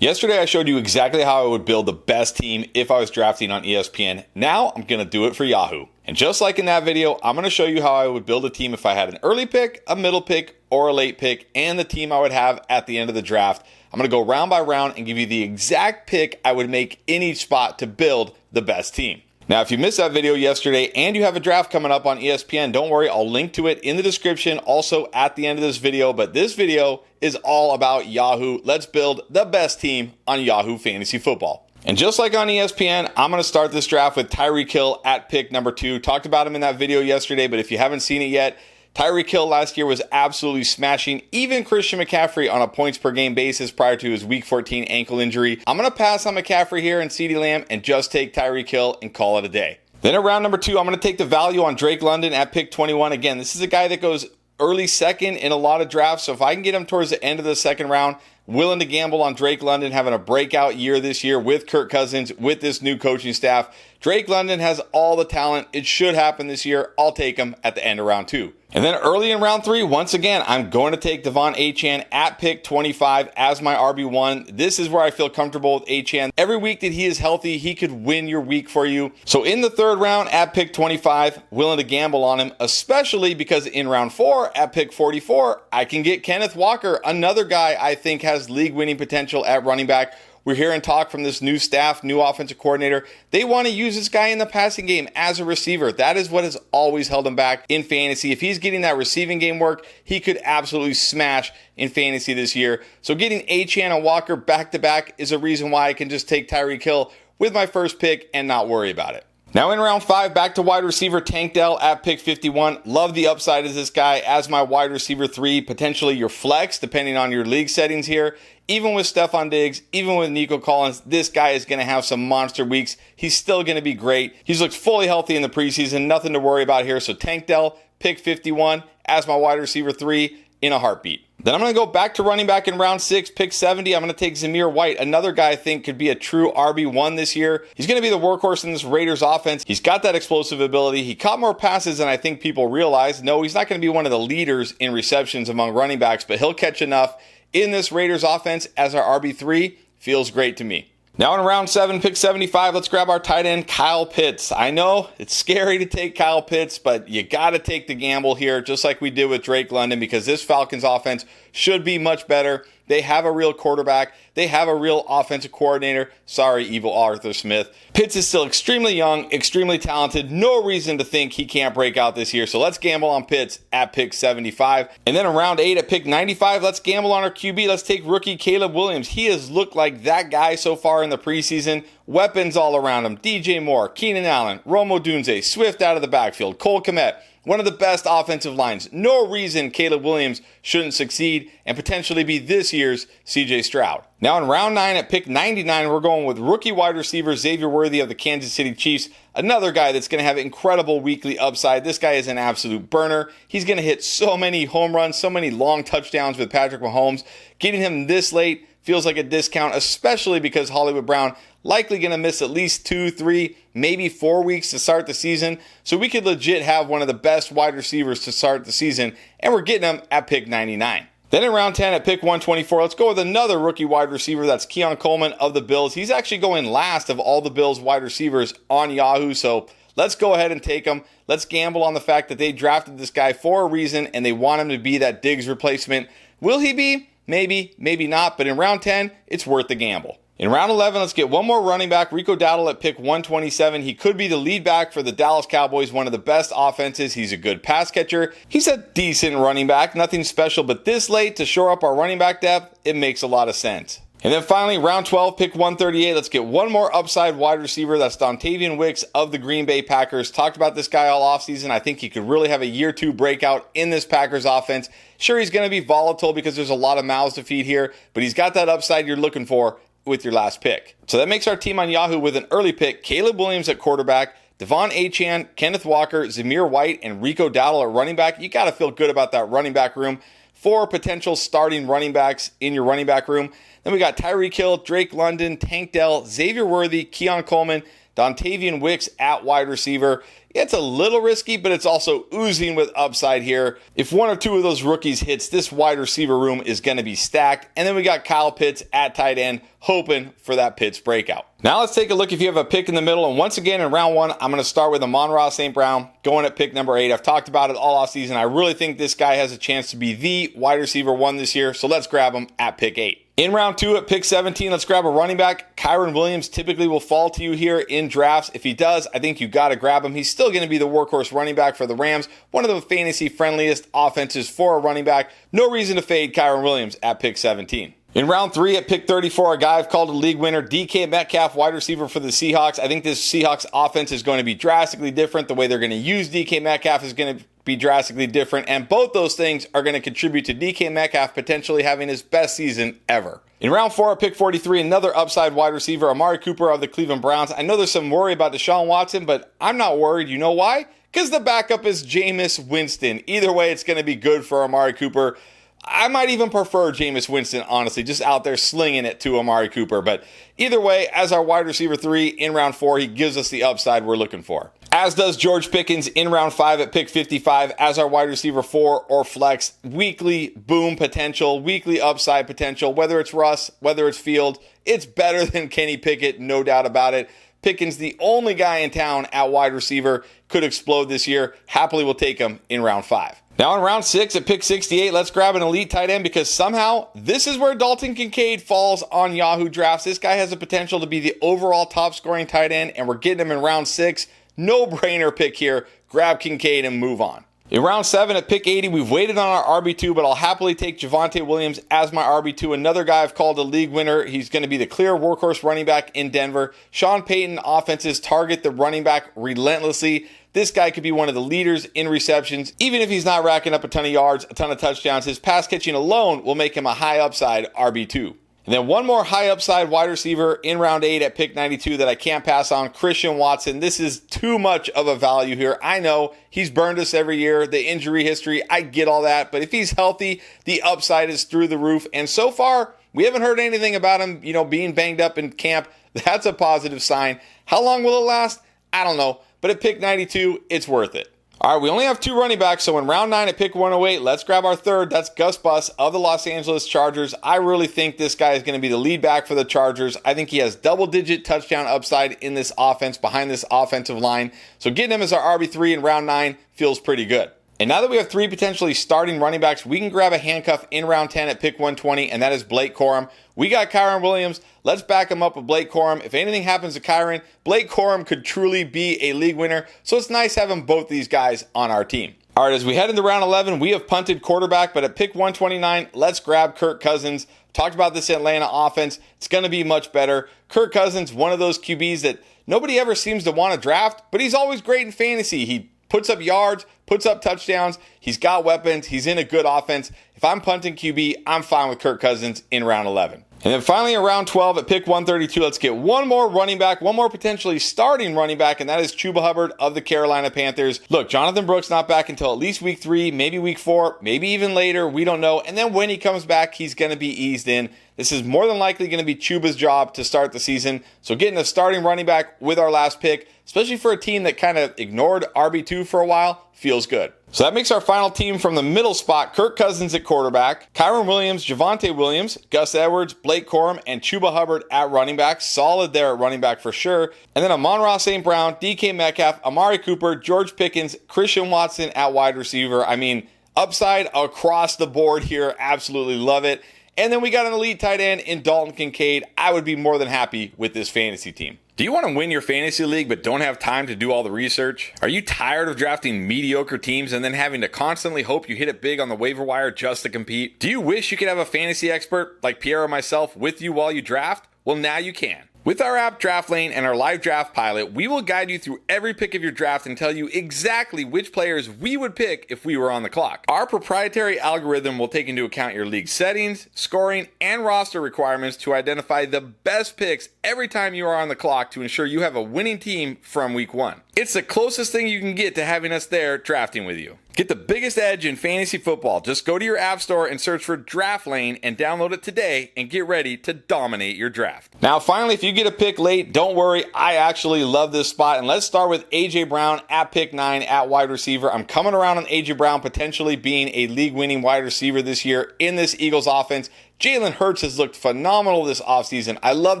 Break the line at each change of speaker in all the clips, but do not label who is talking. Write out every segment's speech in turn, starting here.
Yesterday, I showed you exactly how I would build the best team if I was drafting on ESPN. Now, I'm going to do it for Yahoo. And just like in that video, I'm going to show you how I would build a team if I had an early pick, a middle pick, or a late pick, and the team I would have at the end of the draft. I'm going to go round by round and give you the exact pick I would make in each spot to build the best team. Now, if you missed that video yesterday and you have a draft coming up on ESPN, don't worry, I'll link to it in the description, also at the end of this video. But this video is all about Yahoo. Let's build the best team on Yahoo Fantasy Football. And just like on ESPN, I'm going to start this draft with Tyreek Hill at pick number 2. Talked about him in that video yesterday, but if you haven't seen it yet, Tyreek Hill last year was absolutely smashing even Christian McCaffrey on a points per game basis prior to his week 14 ankle injury. I'm going to pass on McCaffrey here and CeeDee Lamb and just take Tyreek Hill and call it a day. Then at round number 2, I'm going to take the value on Drake London at pick 21. Again, this is a guy that goes early second in a lot of drafts, so if I can get him towards the end of the second round, willing to gamble on Drake London having a breakout year this year with Kirk Cousins, with this new coaching staff. Drake London has all the talent. It should happen this year. I'll take him at the end of round 2. And then early in round 3, once again, I'm going to take Devon Achane at pick 25 as my RB1. This is where I feel comfortable with Achane. Every week that he is healthy, he could win your week for you. So in the third round at pick 25, willing to gamble on him, especially because in round 4 at pick 44, I can get Kenneth Walker, another guy I think has league-winning potential at running back. We're hearing talk from this new staff, new offensive coordinator. They want to use this guy in the passing game as a receiver. That is what has always held him back in fantasy. If he's getting that receiving game work, he could absolutely smash in fantasy this year. So getting Achane and Walker back-to-back is a reason why I can just take Tyreek Hill with my first pick and not worry about it. Now in round 5, back to wide receiver Tank Dell at pick 51. Love the upside of this guy as my wide receiver 3, potentially your flex, depending on your league settings here. Even with Stephon Diggs, even with Nico Collins, this guy is going to have some monster weeks. He's still going to be great. He's looked fully healthy in the preseason. Nothing to worry about here. So Tank Dell, pick 51 as my wide receiver 3 in a heartbeat. Then I'm going to go back to running back in round 6, pick 70. I'm going to take Zamir White, another guy I think could be a true RB1 this year. He's going to be the workhorse in this Raiders offense. He's got that explosive ability. He caught more passes than I think people realize. No, he's not going to be one of the leaders in receptions among running backs, but he'll catch enough in this Raiders offense as our RB3. Feels great to me. Now in round 7, pick 75, let's grab our tight end, Kyle Pitts. I know it's scary to take Kyle Pitts, but you got to take the gamble here, just like we did with Drake London, because this Falcons offense should be much better. They have a real quarterback. They have a real offensive coordinator. Sorry, evil Arthur Smith. Pitts is still extremely young, extremely talented. No reason to think he can't break out this year. So let's gamble on Pitts at pick 75. And then in round 8 at pick 95, let's gamble on our QB. Let's take rookie Caleb Williams. He has looked like that guy so far in the preseason. Weapons all around him. DJ Moore, Keenan Allen, Rome Odunze, Swift out of the backfield, Cole Kmet. One of the best offensive lines. No reason Caleb Williams shouldn't succeed and potentially be this year's CJ Stroud. Now in round 9 at pick 99, we're going with rookie wide receiver Xavier Worthy of the Kansas City Chiefs. Another guy that's going to have incredible weekly upside. This guy is an absolute burner. He's going to hit so many home runs, so many long touchdowns with Patrick Mahomes. Getting him this late feels like a discount, especially because Hollywood Brown likely going to miss at least 2, 3, maybe 4 weeks to start the season. So we could legit have one of the best wide receivers to start the season, and we're getting him at pick 99. Then in round 10 at pick 124, let's go with another rookie wide receiver. That's Keon Coleman of the Bills. He's actually going last of all the Bills wide receivers on Yahoo, so let's go ahead and take him. Let's gamble on the fact that they drafted this guy for a reason, and they want him to be that Diggs replacement. Will he be? Maybe, maybe not, but in round 10, it's worth the gamble. In round 11, let's get one more running back, Rico Dowdle at pick 127. He could be the lead back for the Dallas Cowboys, one of the best offenses. He's a good pass catcher. He's a decent running back, nothing special, but this late to shore up our running back depth, it makes a lot of sense. And then finally, round 12, pick 138. Let's get one more upside wide receiver. That's Dontavian Wicks of the Green Bay Packers. Talked about this guy all offseason. I think he could really have a year 2 breakout in this Packers offense. Sure, he's going to be volatile because there's a lot of mouths to feed here, but he's got that upside you're looking for with your last pick. So that makes our team on Yahoo with an early pick, Caleb Williams at quarterback, Devon Achane, Kenneth Walker, Zamir White, and Rico Dowdle at running back. You got to feel good about that running back room. 4 potential starting running backs in your running back room. Then we got Tyreek Hill, Drake London, Tank Dell, Xavier Worthy, Keon Coleman, Dontavian Wicks at wide receiver. It's a little risky, but it's also oozing with upside here. If one or two of those rookies hits, this wide receiver room is going to be stacked. And then we got Kyle Pitts at tight end, hoping for that Pitts breakout. Now let's take a look if you have a pick in the middle. And once again, in round one, I'm going to start with Amon-Ra St. Brown, going at pick number 8. I've talked about it all offseason. I really think this guy has a chance to be the wide receiver 1 this year. So let's grab him at pick 8. In round 2 at pick 17, let's grab a running back. Kyren Williams typically will fall to you here in drafts. If he does, I think you got to grab him. He's still going to be the workhorse running back for the Rams, one of the fantasy friendliest offenses for a running back. No reason to fade Kyren Williams at pick 17. In round 3 at pick 34, a guy I've called a league winner, DK Metcalf, wide receiver for the Seahawks. I think this Seahawks offense is going to be drastically different. The way they're going to use DK Metcalf is going to be drastically different, and both those things are going to contribute to DK Metcalf potentially having his best season ever. In round 4 at pick 43, another upside wide receiver, Amari Cooper of the Cleveland Browns. I know there's some worry about Deshaun Watson, but I'm not worried. You know why? Because the backup is Jameis Winston. Either way, it's going to be good for Amari Cooper. I might even prefer Jameis Winston, honestly, just out there slinging it to Amari Cooper. But either way, as our wide receiver 3 in round 4, he gives us the upside we're looking for. As does George Pickens in round 5 at pick 55 as our wide receiver 4 or flex. Weekly boom potential, weekly upside potential, whether it's Russ, whether it's Field, it's better than Kenny Pickett, no doubt about it. Pickens, the only guy in town at wide receiver, could explode this year. Happily, we'll take him in round 5. Now in round 6 at pick 68, let's grab an elite tight end because somehow this is where Dalton Kincaid falls on Yahoo Drafts. This guy has the potential to be the overall top scoring tight end, and we're getting him in round 6. No-brainer pick here. Grab Kincaid and move on. In round 7 at pick 80, we've waited on our RB2, but I'll happily take Javonte Williams as my RB2. Another guy I've called a league winner. He's going to be the clear workhorse running back in Denver. Sean Payton offenses target the running back relentlessly. This guy could be one of the leaders in receptions. Even if he's not racking up a ton of yards, a ton of touchdowns, his pass catching alone will make him a high upside RB2. And then one more high upside wide receiver in round 8 at pick 92 that I can't pass on, Christian Watson. This is too much of a value here. I know he's burned us every year, the injury history, I get all that. But if he's healthy, the upside is through the roof. And so far, we haven't heard anything about him, being banged up in camp. That's a positive sign. How long will it last? I don't know. But at pick 92, it's worth it. All right, we only have 2 running backs, so in round 9 at pick 108, let's grab our third. That's Gus Bus of the Los Angeles Chargers. I really think this guy is going to be the lead back for the Chargers. I think he has double-digit touchdown upside in this offense, behind this offensive line. So getting him as our RB3 in round 9 feels pretty good. And now that we have 3 potentially starting running backs, we can grab a handcuff in round 10 at pick 120, and that is Blake Corum. We got Kyren Williams. Let's back him up with Blake Corum. If anything happens to Kyren, Blake Corum could truly be a league winner. So it's nice having both these guys on our team. All right, as we head into round 11, we have punted quarterback, but at pick 129, let's grab Kirk Cousins. Talked about this Atlanta offense. It's going to be much better. Kirk Cousins, one of those QBs that nobody ever seems to want to draft, but he's always great in fantasy. He puts up yards, puts up touchdowns. He's got weapons. He's in a good offense. If I'm punting QB, I'm fine with Kirk Cousins in round 11. And then finally in round 12 at pick 132, let's get one more running back, one more potentially starting running back, and that is Chuba Hubbard of the Carolina Panthers. Look, Jonathan Brooks not back until at least week 3, maybe week 4, maybe even later. We don't know. And then when he comes back, he's going to be eased in. This is more than likely going to be Chuba's job to start the season. So getting a starting running back with our last pick, especially for a team that kind of ignored RB2 for a while, feels good. So that makes our final team from the middle spot: Kirk Cousins at quarterback, Kyren Williams, Javonte Williams, Gus Edwards, Blake Corum, and Chuba Hubbard at running back. Solid there at running back for sure. And then Amon-Ra St. Brown, DK Metcalf, Amari Cooper, George Pickens, Christian Watson at wide receiver. I mean, upside across the board here. Absolutely love it. And then we got an elite tight end in Dalton Kincaid. I would be more than happy with this fantasy team. Do you want to win your fantasy league but don't have time to do all the research? Are you tired of drafting mediocre teams and then having to constantly hope you hit it big on the waiver wire just to compete? Do you wish you could have a fantasy expert like Pierre or myself with you while you draft? Well, now you can. With our app Draft Lane and our live draft pilot, we will guide you through every pick of your draft and tell you exactly which players we would pick if we were on the clock. Our proprietary algorithm will take into account your league settings, scoring, and roster requirements to identify the best picks every time you are on the clock to ensure you have a winning team from week 1. It's the closest thing you can get to having us there drafting with you. Get the biggest edge in fantasy football. Just go to your app store and search for Draft Lane and download it today and get ready to dominate your draft. Now, finally, if you you get a pick late, don't worry. I actually love this spot. And let's start with A.J. Brown at pick 9 at wide receiver. I'm coming around on A.J. Brown potentially being a league-winning wide receiver this year in this Eagles offense. Jalen Hurts has looked phenomenal this offseason. I love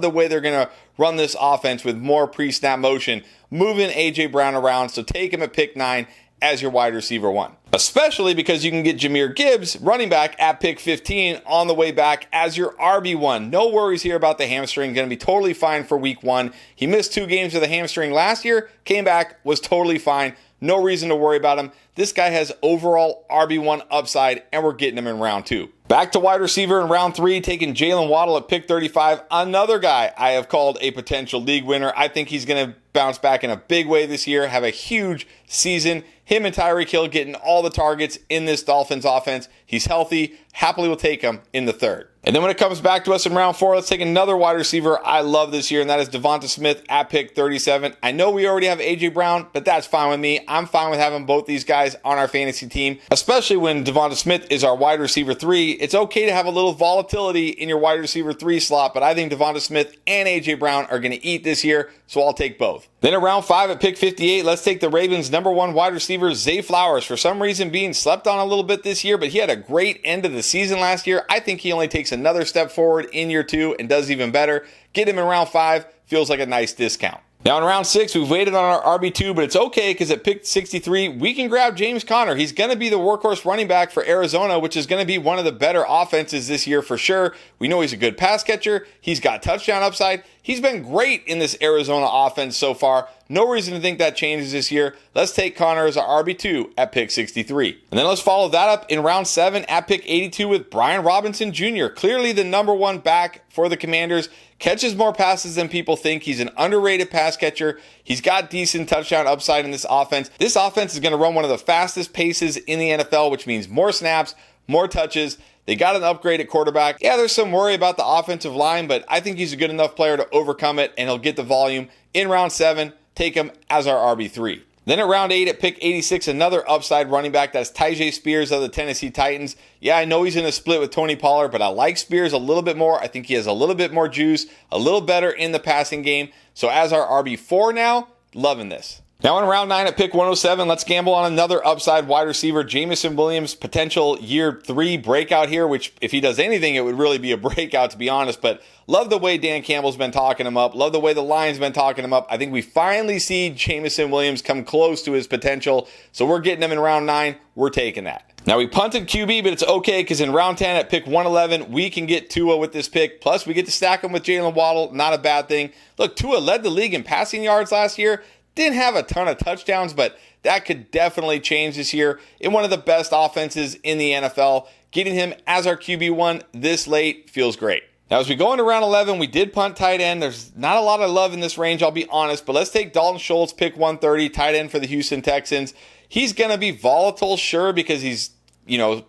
the way they're going to run this offense with more pre-snap motion, moving A.J. Brown around. So take him at pick 9 as your wide receiver 1. Especially because you can get Jahmyr Gibbs, running back, at pick 15 on the way back as your RB1. No worries here about the hamstring. Going to be totally fine for week 1. He missed 2 games with a hamstring last year, came back, was totally fine. No reason to worry about him. This guy has overall RB1 upside, and we're getting him in round 2. Back to wide receiver in round 3, taking Jalen Waddle at pick 35. Another guy I have called a potential league winner. I think he's going to bounce back in a big way this year, have a huge season. Him and Tyreek Hill getting all the targets in this Dolphins offense. He's healthy. Happily will take him in the 3rd. And then when it comes back to us in round 4, let's take another wide receiver I love this year, and that is Devonta Smith at pick 37. I know we already have A.J. Brown, but that's fine with me. I'm fine with having both these guys on our fantasy team, especially when Devonta Smith is our wide receiver 3. It's okay to have a little volatility in your wide receiver 3 slot, but I think Devonta Smith and A.J. Brown are going to eat this year, so I'll take both. Then in round 5 at pick 58, let's take the Ravens' #1 wide receiver, Zay Flowers. For some reason being slept on a little bit this year, but he had a great end of the season last year. I think he only takes another step forward in year 2 and does even better. Get him in round 5, feels like a nice discount. Now in round 6, we've waited on our RB2, but it's okay because at pick 63, we can grab James Conner. He's going to be the workhorse running back for Arizona, which is going to be one of the better offenses this year for sure. We know he's a good pass catcher. He's got touchdown upside. He's been great in this Arizona offense so far. No reason to think that changes this year. Let's take Conner as our RB2 at pick 63. And then let's follow that up in round 7 at pick 82 with Brian Robinson Jr., clearly the #1 back for the Commanders. Catches more passes than people think. He's an underrated pass catcher. He's got decent touchdown upside in this offense. This offense is going to run one of the fastest paces in the NFL, which means more snaps, more touches. They got an upgrade at quarterback. Yeah, there's some worry about the offensive line, but I think he's a good enough player to overcome it, and he'll get the volume. In round 7, take him as our RB3. Then at round 8 at pick 86, another upside running back. That's Tyjae Spears of the Tennessee Titans. Yeah, I know he's in a split with Tony Pollard, but I like Spears a little bit more. I think he has a little bit more juice, a little better in the passing game. So as our RB4 now, loving this. Now in round 9 at pick 107, let's gamble on another upside wide receiver, Jameson Williams, potential year 3 breakout here, which if he does anything, it would really be a breakout, to be honest. But love the way Dan Campbell's been talking him up. Love the way the Lions been talking him up. I think we finally see Jameson Williams come close to his potential. So we're getting him in round 9. We're taking that. Now we punted QB, but it's okay because in round 10 at pick 111, we can get Tua with this pick. Plus we get to stack him with Jalen Waddle. Not a bad thing. Look, Tua led the league in passing yards last year. Didn't have a ton of touchdowns, but that could definitely change this year in one of the best offenses in the NFL. Getting him as our QB1 this late feels great. Now, as we go into round 11, we did punt tight end. There's not a lot of love in this range, I'll be honest, but let's take Dalton Schultz, pick 130, tight end for the Houston Texans. He's going to be volatile, sure, because he's,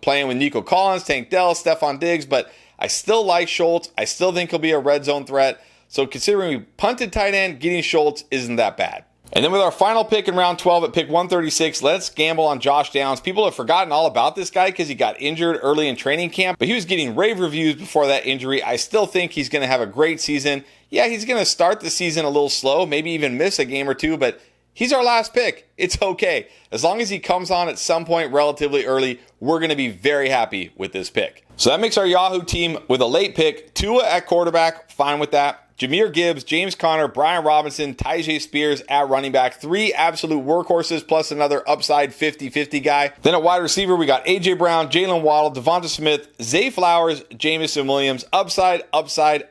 playing with Nico Collins, Tank Dell, Stephon Diggs, but I still like Schultz. I still think he'll be a red zone threat. So considering we punted tight end, getting Schultz isn't that bad. And then with our final pick in round 12 at pick 136, let's gamble on Josh Downs. People have forgotten all about this guy because he got injured early in training camp, but he was getting rave reviews before that injury. I still think he's going to have a great season. Yeah, he's going to start the season a little slow, maybe even miss a game or two, but he's our last pick. It's okay. As long as he comes on at some point relatively early, we're going to be very happy with this pick. So that makes our Yahoo team with a late pick. Tua at quarterback, fine with that. Jahmyr Gibbs, James Conner, Brian Robinson, Tyjae Spears at running back. 3 absolute workhorses plus another upside 50-50 guy. Then at wide receiver, we got A.J. Brown, Jalen Waddle, Devonta Smith, Zay Flowers, Jameson Williams. Upside,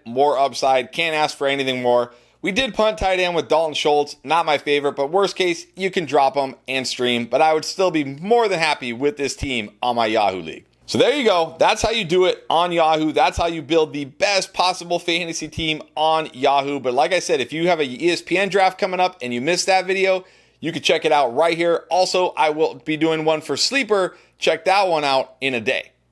more upside. Can't ask for anything more. We did punt tight end with Dalton Schultz. Not my favorite, but worst case, you can drop him and stream. But I would still be more than happy with this team on my Yahoo League. So there you go. That's how you do it on Yahoo. That's how you build the best possible fantasy team on Yahoo. But like I said, if you have a ESPN draft coming up and you missed that video, you can check it out right here. Also, I will be doing one for Sleeper. Check that one out in a day.